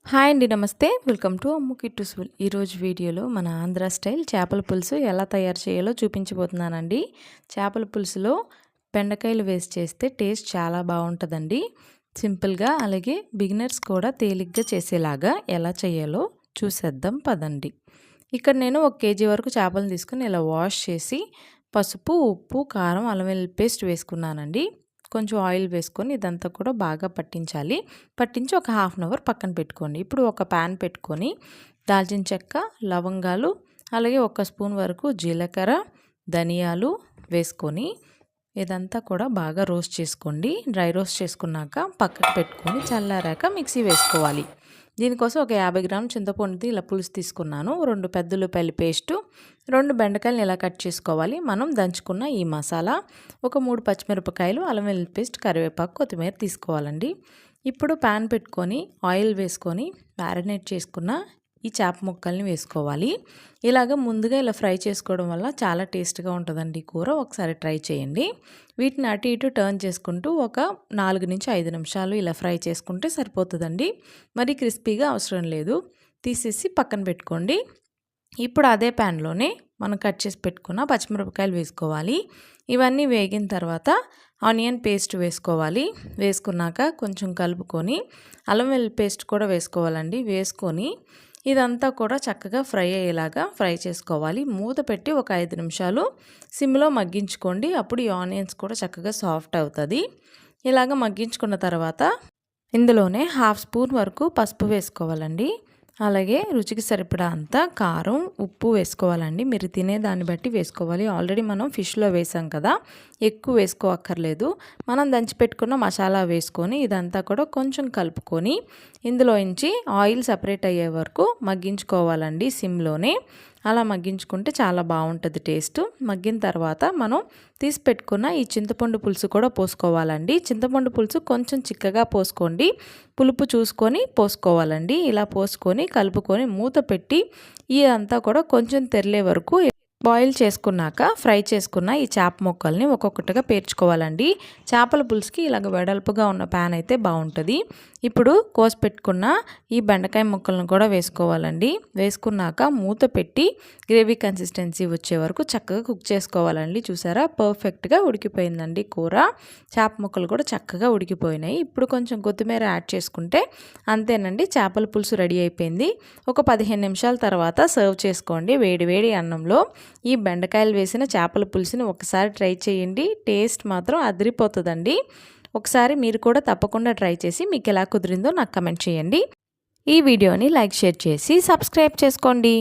Hi అండి, నమస్తే. Welcome to అమ్ము కిట్టుస్ఫుల్. ఈరోజు వీడియోలో మన ఆంధ్ర స్టైల్ చేపల పులుసు ఎలా తయారు చేయాలో చూపించబోతున్నానండి. చేపల పులుసులో బెండకాయలు వేసి చేస్తే టేస్ట్ చాలా బాగుంటుందండి. సింపుల్గా, అలాగే బిగినర్స్ కూడా తేలిగ్గా చేసేలాగా ఎలా చేయాలో చూసేద్దాం పదండి. ఇక్కడ నేను 1 కేజీ వరకు చేపలను తీసుకుని ఇలా వాష్ చేసి పసుపు, ఉప్పు, కారం, అల్లం వెల్లుల్లి పేస్ట్ వేసుకున్నానండి. కొంచెం ఆయిల్ వేసుకొని ఇదంతా కూడా బాగా పట్టించాలి. పట్టించి ఒక హాఫ్ అన్ అవర్ పక్కన పెట్టుకోండి. ఇప్పుడు ఒక ప్యాన్ పెట్టుకొని దాల్చిన చెక్క, లవంగాలు, అలాగే 1 స్పూన్ వరకు జీలకర్ర, ధనియాలు వేసుకొని ఇదంతా కూడా బాగా రోస్ట్ చేసుకోండి. డ్రై రోస్ట్ చేసుకున్నాక పక్కకు పెట్టుకొని చల్లారాక మిక్సీ వేసుకోవాలి. దీనికోసం ఒక 50 గ్రాముల చింతపండుది ఇలా పులుసు తీసుకున్నాను. 2 పెద్ద ఉల్లిపాయల పేస్టు, 2 బెండకాయలను ఇలా కట్ చేసుకోవాలి. మనం దంచుకున్న ఈ మసాలా, ఒక 3 పచ్చిమిరపకాయలు, అల్లం వెల్లుల్లి పేస్ట్, కరివేపాకు, కొత్తిమీర తీసుకోవాలండి. ఇప్పుడు ప్యాన్ పెట్టుకొని ఆయిల్ వేసుకొని మ్యారినేట్ చేసుకున్న ఈ చేప ముక్కల్ని వేసుకోవాలి. ఇలాగ ముందుగా ఇలా ఫ్రై చేసుకోవడం వల్ల చాలా టేస్ట్గా ఉంటుందండి కూర. ఒకసారి ట్రై చేయండి. వీటిని అటు ఇటు టర్న్ చేసుకుంటూ ఒక 4 నుంచి 5 నిమిషాలు ఇలా ఫ్రై చేసుకుంటే సరిపోతుందండి. మరి క్రిస్పీగా అవసరం లేదు. తీసేసి పక్కన పెట్టుకోండి. ఇప్పుడు అదే ప్యాన్లోనే మనం కట్ చేసి పెట్టుకున్న పచ్చిమిరపకాయలు వేసుకోవాలి. ఇవన్నీ వేగిన తర్వాత ఆనియన్ పేస్ట్ వేసుకోవాలి. వేసుకున్నాక కొంచెం కలుపుకొని అల్లం వెల్లుల్లి పేస్ట్ కూడా వేసుకోవాలండి. వేసుకొని ఇదంతా కూడా చక్కగా ఫ్రై అయ్యేలాగా ఫ్రై చేసుకోవాలి. మూత పెట్టి ఒక 5 నిమిషాలు సిమ్లో మగ్గించుకోండి. అప్పుడు ఈ ఆనియన్స్ కూడా చక్కగా సాఫ్ట్ అవుతుంది. ఇలాగ మగ్గించుకున్న తర్వాత ఇందులోనే హాఫ్ స్పూన్ వరకు పసుపు వేసుకోవాలండి. అలాగే రుచికి సరిపడా అంత కారం, ఉప్పు వేసుకోవాలండి. మీరు తినే దాన్ని బట్టి వేసుకోవాలి. ఆల్రెడీ మనం ఫిష్లో వేసాం కదా, ఎక్కువ వేసుకోవక్కర్లేదు. మనం దంచిపెట్టుకున్న మసాలా వేసుకొని ఇదంతా కూడా కొంచెం కలుపుకొని ఇందులోంచి ఆయిల్ సపరేట్ అయ్యే వరకు మగ్గించుకోవాలండి సిమ్లోనే. అలా మగ్గించుకుంటే చాలా బాగుంటుంది టేస్ట్. మగ్గిన తర్వాత మనం తీసి పెట్టుకున్న ఈ చింతపండు పులుసు కూడా పోసుకోవాలండి. చింతపండు పులుసు కొంచెం చిక్కగా పోసుకోండి. పులుపు చూసుకొని పోసుకోవాలండి. ఇలా పోసుకొని కలుపుకొని మూత పెట్టి ఇదంతా కూడా కొంచెం తెరిలే వరకు బాయిల్ చేసుకున్నాక ఫ్రై చేసుకున్న ఈ చేప ముక్కల్ని ఒక్కొక్కటిగా పేర్చుకోవాలండి. చేపల పులుసుకి ఇలాగ వెడల్పుగా ఉన్న ప్యాన్ అయితే బాగుంటుంది. ఇప్పుడు కోసి పెట్టుకున్న ఈ బెండకాయ ముక్కలను కూడా వేసుకోవాలండి. వేసుకున్నాక మూత పెట్టి గ్రేవీ కన్సిస్టెన్సీ వచ్చే వరకు చక్కగా కుక్ చేసుకోవాలండి. చూసారా, పర్ఫెక్ట్గా ఉడికిపోయిందండి కూర. చేప ముక్కలు కూడా చక్కగా ఉడికిపోయినాయి. ఇప్పుడు కొంచెం కొత్తిమీర యాడ్ చేసుకుంటే అంతేనండి, చేపల పులుసు రెడీ అయిపోయింది. ఒక 15 నిమిషాల తర్వాత సర్వ్ చేసుకోండి. వేడి వేడి అన్నంలో ఈ బెండకాయలు వేసిన చేపల పులుసుని ఒకసారి ట్రై చేయండి. టేస్ట్ మాత్రం అదిరిపోతుందండి. ఒకసారి మీరు కూడా తప్పకుండా ట్రై చేసి మీకు ఎలా కుదిరిందో నాకు కమెంట్ చేయండి. ఈ వీడియోని లైక్, షేర్ చేసి సబ్స్క్రైబ్ చేసుకోండి.